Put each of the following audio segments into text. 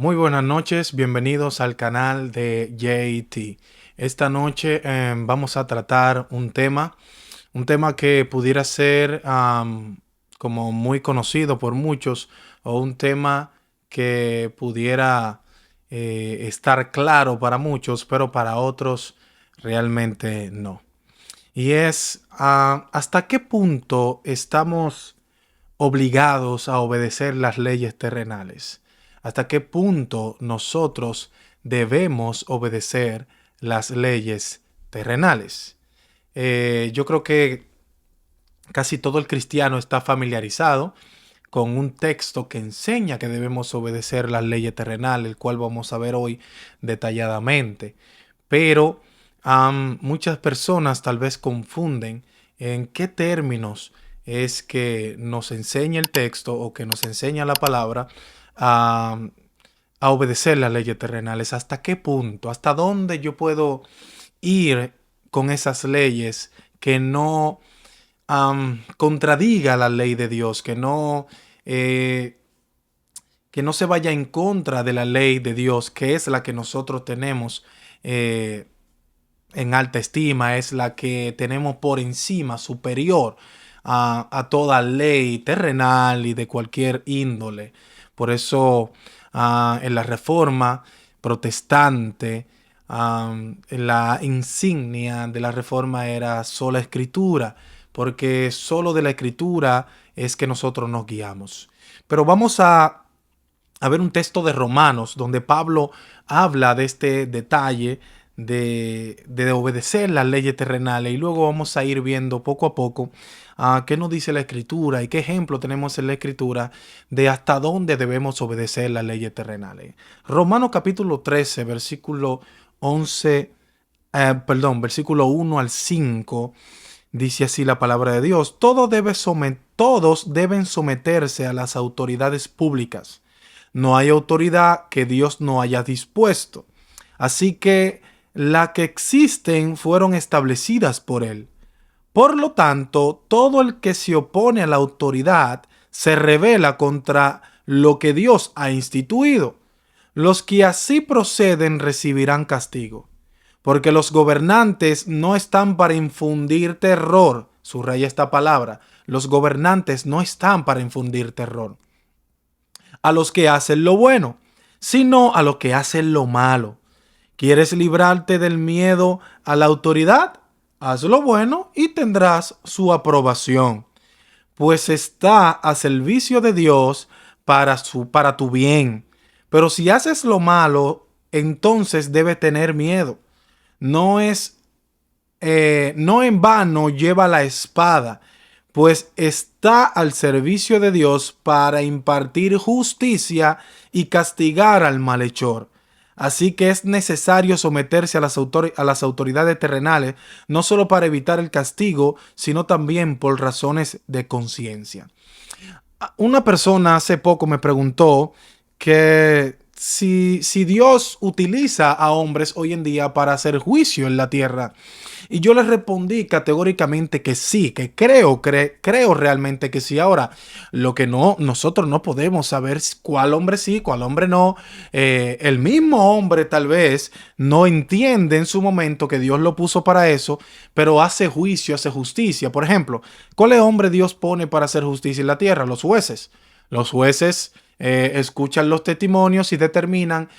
Muy buenas noches, bienvenidos al canal de JT. Esta noche vamos a tratar un tema que pudiera ser como muy conocido por muchos o un tema que pudiera estar claro para muchos, pero para otros realmente no. Y es hasta qué punto estamos obligados a obedecer las leyes terrenales. ¿Hasta qué punto nosotros debemos obedecer las leyes terrenales? Yo creo que casi todo el cristiano está familiarizado con un texto que enseña que debemos obedecer las leyes terrenales, el cual vamos a ver hoy detalladamente. Pero muchas personas tal vez confunden en qué términos es que nos enseña el texto o que nos enseña la palabra a, a obedecer las leyes terrenales. ¿Hasta qué punto? ¿Hasta dónde yo puedo ir con esas leyes que no contradiga la ley de Dios, eh, que no se vaya en contra de la ley de Dios, que es la que nosotros tenemos eh, en alta estima, es la que tenemos por encima, superior a toda ley terrenal y de cualquier índole? Por eso en la Reforma protestante, la insignia de la Reforma era sola escritura, porque solo de la escritura es que nosotros nos guiamos. Pero vamos a ver un texto de Romanos donde Pablo habla de este detalle de obedecer las leyes terrenales, y luego vamos a ir viendo poco a poco qué nos dice la escritura y qué ejemplo tenemos en la escritura de hasta dónde debemos obedecer las leyes terrenales. Romanos capítulo 13, versículo 11, versículo 1 al 5. Dice así la palabra de Dios: todos deben someterse a las autoridades públicas. No hay autoridad que Dios no haya dispuesto. Así que las que existen fueron establecidas por Él. Por lo tanto, todo el que se opone a la autoridad se rebela contra lo que Dios ha instituido. Los que así proceden recibirán castigo, porque los gobernantes no están para infundir terror. Subraya esta palabra: los gobernantes no están para infundir terror a los que hacen lo bueno, sino a los que hacen lo malo. ¿Quieres librarte del miedo a la autoridad? Haz lo bueno y tendrás su aprobación, pues está a servicio de Dios para tu bien. Pero si haces lo malo, entonces debes tener miedo. No es, no en vano lleva la espada, pues está al servicio de Dios para impartir justicia y castigar al malhechor. Así que es necesario someterse a a las autoridades terrenales, no solo para evitar el castigo, sino también por razones de conciencia. Una persona hace poco me preguntó que si Dios utiliza a hombres hoy en día para hacer juicio en la tierra. Y yo le respondí categóricamente que sí, que creo realmente que sí. Ahora, lo que nosotros no podemos saber es cuál hombre sí, cuál hombre no. El mismo hombre tal vez no entiende en su momento que Dios lo puso para eso, pero hace juicio, hace justicia. Por ejemplo, ¿cuál hombre Dios pone para hacer justicia en la tierra? Los jueces. Los jueces escuchan los testimonios y determinan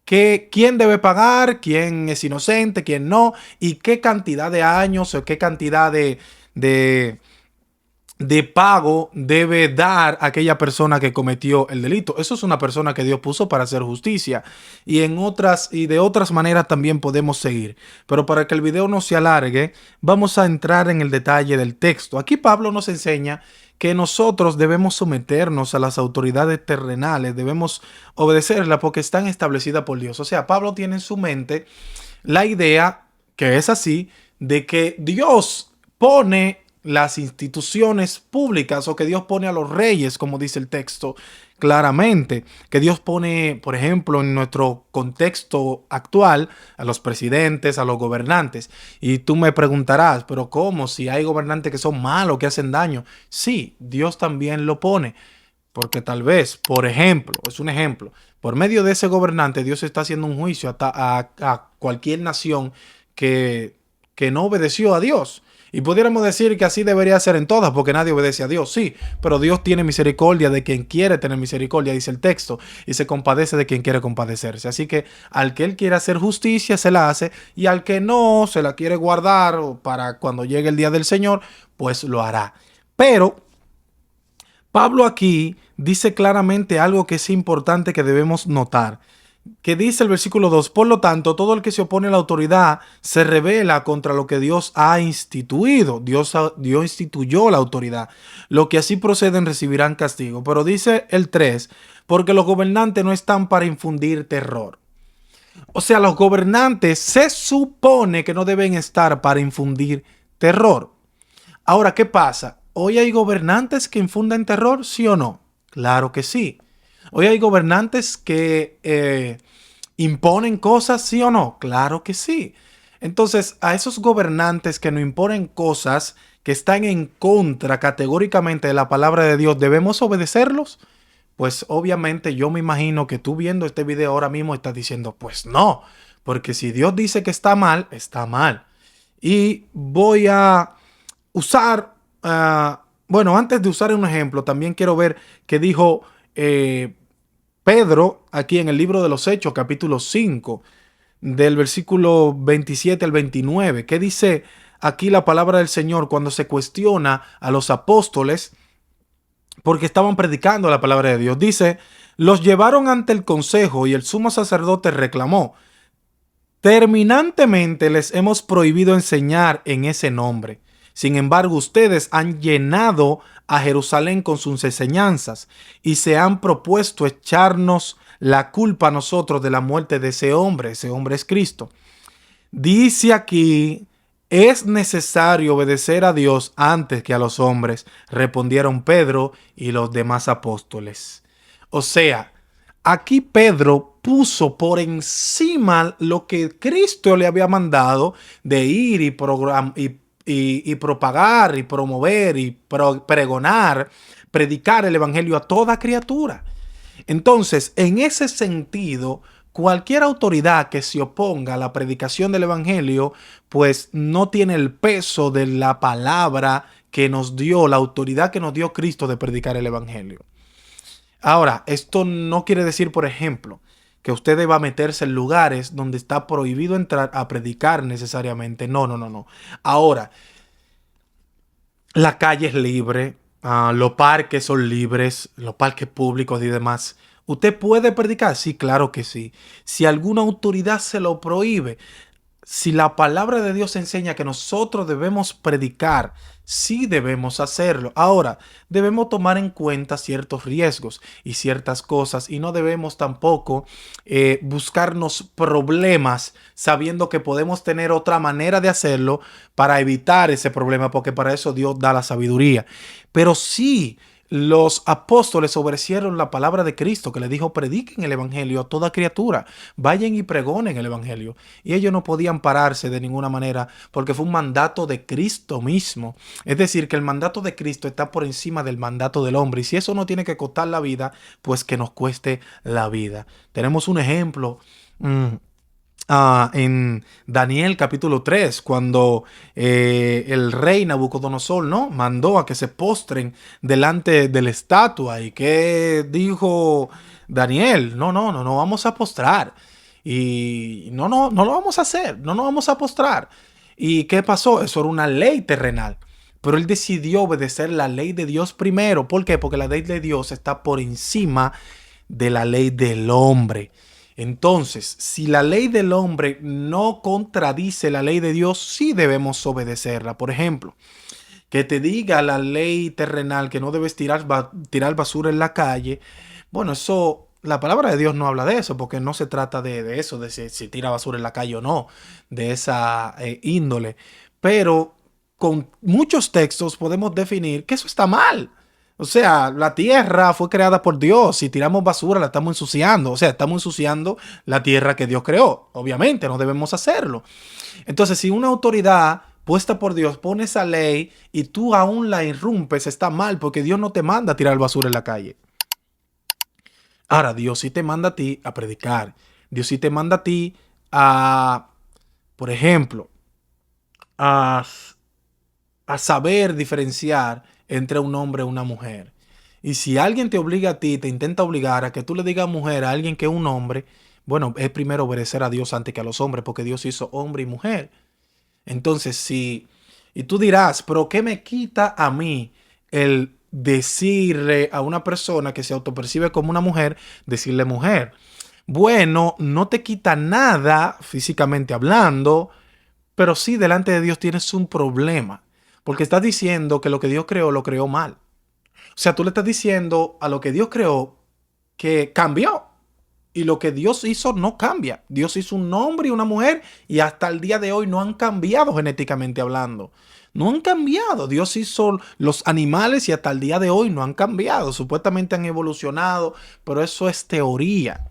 quién debe pagar, quién es inocente, quién no, y qué cantidad de años o qué cantidad de, de pago debe dar aquella persona que cometió el delito. Eso es una persona que Dios puso para hacer justicia. Y de otras maneras también podemos seguir. Pero para que el video no se alargue, vamos a entrar en el detalle del texto. Aquí Pablo nos enseña que nosotros debemos someternos a las autoridades terrenales, debemos obedecerlas porque están establecidas por Dios. O sea, Pablo tiene en su mente la idea, que es así, de que Dios pone las instituciones públicas, o que Dios pone a los reyes, como dice el texto claramente, que Dios pone, por ejemplo, en nuestro contexto actual, a los presidentes, a los gobernantes. Y tú me preguntarás, pero ¿cómo? Si hay gobernantes que son malos, que hacen daño. Sí, Dios también lo pone. Porque tal vez, por ejemplo, es un ejemplo, por medio de ese gobernante Dios está haciendo un juicio a cualquier nación que, que no obedeció a Dios. Y pudiéramos decir que así debería ser en todas, porque nadie obedece a Dios, sí, pero Dios tiene misericordia de quien quiere tener misericordia, dice el texto, y se compadece de quien quiere compadecerse. Así que al que Él quiere hacer justicia, se la hace, y al que no, se la quiere guardar para cuando llegue el día del Señor, pues lo hará. Pero Pablo aquí dice claramente algo que es importante que debemos notar, que dice el versículo 2: por lo tanto, todo el que se opone a la autoridad se rebela contra lo que Dios ha instituido. Dios instituyó la autoridad. Lo que así proceden recibirán castigo. Pero dice el 3: porque los gobernantes no están para infundir terror. O sea, los gobernantes se supone que no deben estar para infundir terror. Ahora, ¿qué pasa? ¿Hoy hay gobernantes que infunden terror, sí o no? Claro que sí. Hoy hay gobernantes que imponen cosas, sí o no? Claro que sí. Entonces, a esos gobernantes que nos imponen cosas que están en contra categóricamente de la palabra de Dios, ¿debemos obedecerlos? Pues obviamente yo me imagino que tú viendo este video ahora mismo estás diciendo, pues no, porque si Dios dice que está mal, está mal. Y voy a usar, bueno, antes de usar un ejemplo, también quiero ver qué dijo Pedro aquí en el libro de los Hechos, capítulo 5, del versículo 27 al 29. ¿Qué dice aquí la palabra del Señor cuando se cuestiona a los apóstoles porque estaban predicando la palabra de Dios? Dice: los llevaron ante el consejo y el sumo sacerdote reclamó: terminantemente les hemos prohibido enseñar en ese nombre. Sin embargo, ustedes han llenado a Jerusalén con sus enseñanzas y se han propuesto echarnos la culpa a nosotros de la muerte de ese hombre. Ese hombre es Cristo. Dice aquí: es necesario obedecer a Dios antes que a los hombres, respondieron Pedro y los demás apóstoles. O sea, aquí Pedro puso por encima lo que Cristo le había mandado de ir y propagar y promover y pregonar, predicar el evangelio a toda criatura. Entonces, en ese sentido, cualquier autoridad que se oponga a la predicación del evangelio, pues no tiene el peso de la palabra que nos dio, la autoridad que nos dio Cristo de predicar el evangelio. Ahora, esto no quiere decir, por ejemplo, que usted deba meterse en lugares donde está prohibido entrar a predicar necesariamente. No, no, no, no. Ahora, la calle es libre, los parques son libres, los parques públicos y demás. ¿Usted puede predicar? Sí, claro que sí. Si alguna autoridad se lo prohíbe, si la palabra de Dios enseña que nosotros debemos predicar, sí debemos hacerlo. Ahora, debemos tomar en cuenta ciertos riesgos y ciertas cosas, y no debemos tampoco buscarnos problemas sabiendo que podemos tener otra manera de hacerlo para evitar ese problema, porque para eso Dios da la sabiduría. Pero sí, los apóstoles obedecieron la palabra de Cristo, que le dijo: prediquen el evangelio a toda criatura, vayan y pregonen el evangelio. Y ellos no podían pararse de ninguna manera porque fue un mandato de Cristo mismo. Es decir, que el mandato de Cristo está por encima del mandato del hombre. Y si eso no tiene que costar la vida, pues que nos cueste la vida. Tenemos un ejemplo. En Daniel capítulo 3, cuando el rey Nabucodonosor, ¿no?, mandó a que se postren delante de la estatua. ¿Y qué dijo Daniel? No, no, no, no vamos a postrar. Y no, no, no lo vamos a hacer, no nos vamos a postrar. ¿Y qué pasó? Eso era una ley terrenal. Pero él decidió obedecer la ley de Dios primero. ¿Por qué? Porque la ley de Dios está por encima de la ley del hombre. Entonces, si la ley del hombre no contradice la ley de Dios, sí debemos obedecerla. Por ejemplo, que te diga la ley terrenal que no debes tirar basura en la calle. Bueno, eso, la palabra de Dios no habla de eso, porque no se trata de eso, de si tira basura en la calle o no, de esa índole. Pero con muchos textos podemos definir que eso está mal. O sea, la tierra fue creada por Dios. Si tiramos basura, la estamos ensuciando. O sea, estamos ensuciando la tierra que Dios creó. Obviamente, no debemos hacerlo. Entonces, si una autoridad puesta por Dios pone esa ley y tú aún la irrumpes, está mal, porque Dios no te manda a tirar basura en la calle. Ahora, Dios sí te manda a ti a predicar. Dios sí te manda a ti a, por ejemplo, a, a saber diferenciar entre un hombre y una mujer. Y si alguien te obliga a ti, te intenta obligar a que tú le digas mujer a alguien que es un hombre, bueno, es primero obedecer a Dios antes que a los hombres, porque Dios hizo hombre y mujer. Entonces, si, y tú dirás, pero ¿qué me quita a mí el decirle a una persona que se autopercibe como una mujer, decirle mujer? Bueno, no te quita nada físicamente hablando, pero sí delante de Dios tienes un problema, porque estás diciendo que lo que Dios creó lo creó mal. O sea, tú le estás diciendo a lo que Dios creó que cambió. Y lo que Dios hizo no cambia. Dios hizo un hombre y una mujer y hasta el día de hoy no han cambiado genéticamente hablando. No han cambiado. Dios hizo los animales y hasta el día de hoy no han cambiado. Supuestamente han evolucionado, pero eso es teoría.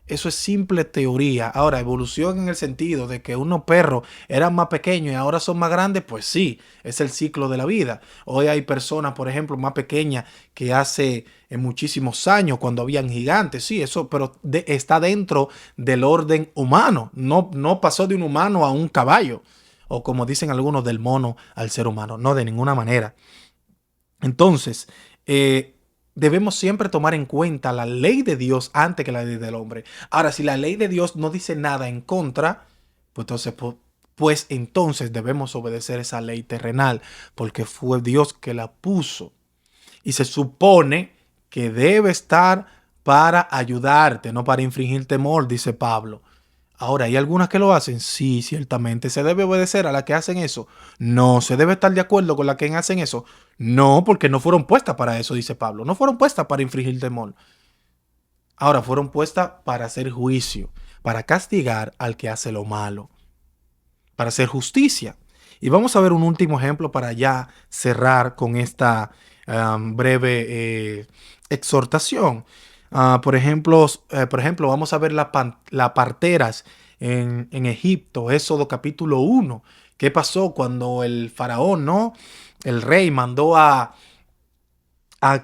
Eso es simple teoría. Ahora, evolución en el sentido de que unos perros eran más pequeños y ahora son más grandes, pues sí, es el ciclo de la vida. Hoy hay personas, por ejemplo, más pequeñas que hace muchísimos años cuando habían gigantes, sí, eso, pero está dentro del orden humano. No, no pasó de un humano a un caballo, o como dicen algunos, del mono al ser humano. No, de ninguna manera. Entonces, debemos siempre tomar en cuenta la ley de Dios antes que la ley del hombre. Ahora, si la ley de Dios no dice nada en contra, pues entonces debemos obedecer esa ley terrenal, porque fue Dios que la puso. Y se supone que debe estar para ayudarte, no para infringir temor, dice Pablo. Ahora, ¿hay algunas que lo hacen? Sí, ciertamente. ¿Se debe obedecer a las que hacen eso? No. ¿Se debe estar de acuerdo con las que hacen eso? No, porque no fueron puestas para eso, dice Pablo. No fueron puestas para infringir temor. Ahora, fueron puestas para hacer juicio, para castigar al que hace lo malo, para hacer justicia. Y vamos a ver un último ejemplo para ya cerrar con esta breve exhortación. Por ejemplo, vamos a ver las parteras en Egipto, Éxodo capítulo 1. ¿Qué pasó cuando el faraón, no? El rey mandó a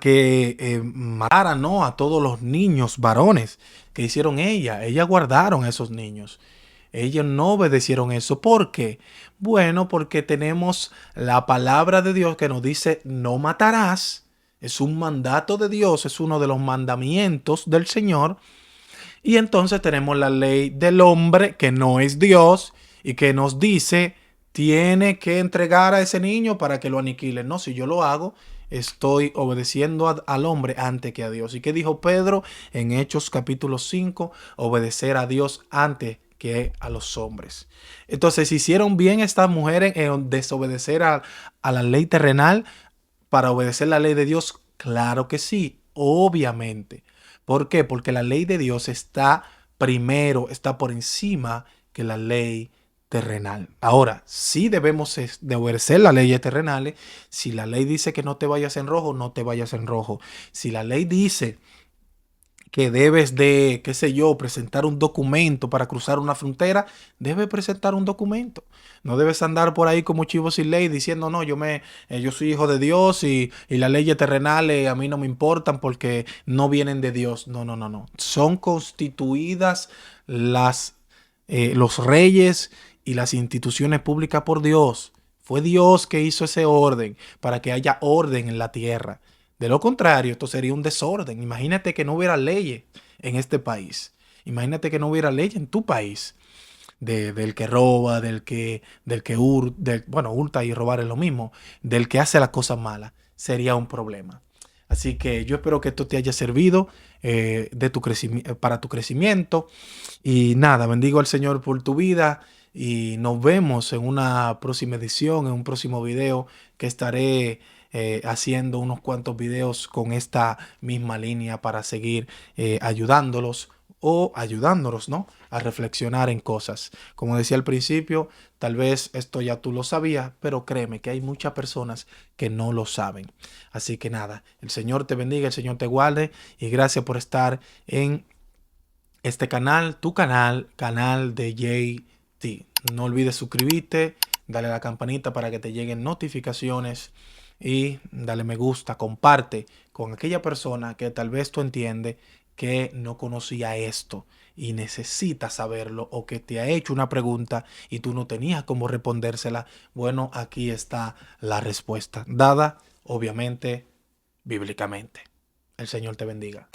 que mataran, ¿no? A todos los niños varones que hicieron ella. Ellas guardaron a esos niños. Ellos no obedecieron eso. ¿Por qué? Bueno, porque tenemos la palabra de Dios que nos dice no matarás. Es un mandato de Dios, es uno de los mandamientos del Señor. Y entonces tenemos la ley del hombre que no es Dios y que nos dice tiene que entregar a ese niño para que lo aniquilen. No, si yo lo hago, estoy obedeciendo al hombre antes que a Dios. ¿Y qué dijo Pedro en Hechos capítulo 5? Obedecer a Dios antes que a los hombres. Entonces, ¿hicieron bien estas mujeres en desobedecer a la ley terrenal para obedecer la ley de Dios? Claro que sí, obviamente. ¿Por qué? Porque la ley de Dios está primero, está por encima que la ley terrenal. Ahora, sí debemos de obedecer las leyes terrenales. Si la ley dice que no te vayas en rojo, no te vayas en rojo. Si la ley dice que debes de, qué sé yo, presentar un documento para cruzar una frontera, debes presentar un documento. No debes andar por ahí como chivo sin ley diciendo, no, yo soy hijo de Dios y las leyes terrenales a mí no me importan porque no vienen de Dios. No, no, no, no. Son constituidas los reyes y las instituciones públicas por Dios. Fue Dios que hizo ese orden para que haya orden en la tierra. De lo contrario, esto sería un desorden. Imagínate que no hubiera leyes en este país. Imagínate que no hubiera ley en tu país. Del que roba, bueno, hurta y robar es lo mismo. Del que hace las cosas malas. Sería un problema. Así que yo espero que esto te haya servido para tu crecimiento. Y nada, bendigo al Señor por tu vida. Y nos vemos en una próxima edición, en un próximo video que estaré haciendo unos cuantos videos con esta misma línea para seguir ayudándolos o ayudándonos, ¿no? A reflexionar en cosas. Como decía al principio, tal vez esto ya tú lo sabías, pero créeme que hay muchas personas que no lo saben. Así que nada, el Señor te bendiga, el Señor te guarde y gracias por estar en este canal, tu canal, canal de JT. No olvides suscribirte, dale a la campanita para que te lleguen notificaciones y dale me gusta, comparte con aquella persona que tal vez tú entiendes que no conocía esto y necesita saberlo, o que te ha hecho una pregunta y tú no tenías cómo respondérsela, bueno, aquí está la respuesta, dada obviamente bíblicamente. El Señor te bendiga.